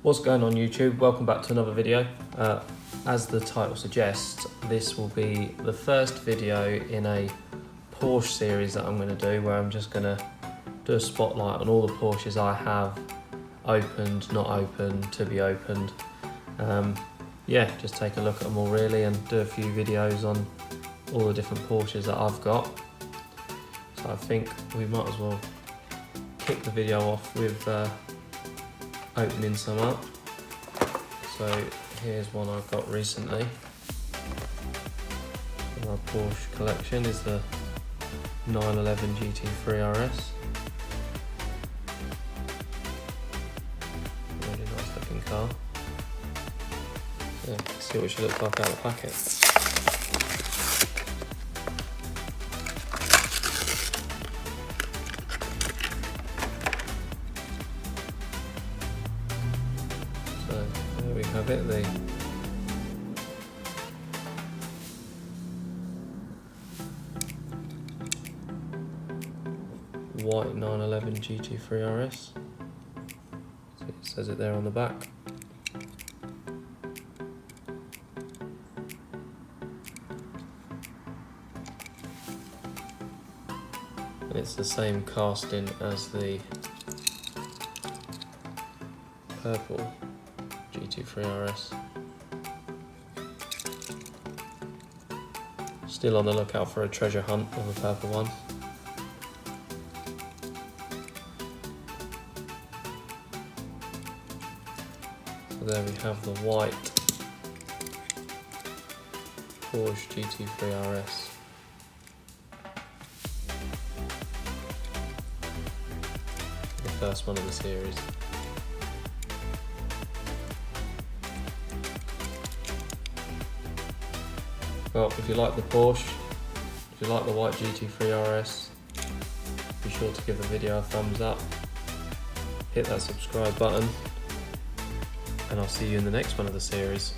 What's going on YouTube? Welcome back to another video. As the title suggests, this will be the first video in a Porsche series that I'm going to do, where I'm just going to do a spotlight on all the Porsches I have opened, not opened, to be opened. Yeah, just take a look at them all really and do a few videos on all the different Porsches that I've got. So I think we might as well kick the video off with opening some up. So here's one I got recently. My Porsche collection is the 911 GT3 RS. Really nice looking car. Yeah, let's see what she looks like out of the packet. So there we have it, the white 911 GT3 RS. So it says it there on the back. And it's the same casting as the purple GT3 RS. Still on the lookout for a treasure hunt on the purple one. So there we have the white Porsche GT3 RS. The first one of the series. Well, if you like the Porsche, if you like the white GT3 RS, be sure to give the video a thumbs up, hit that subscribe button, and I'll see you in the next one of the series.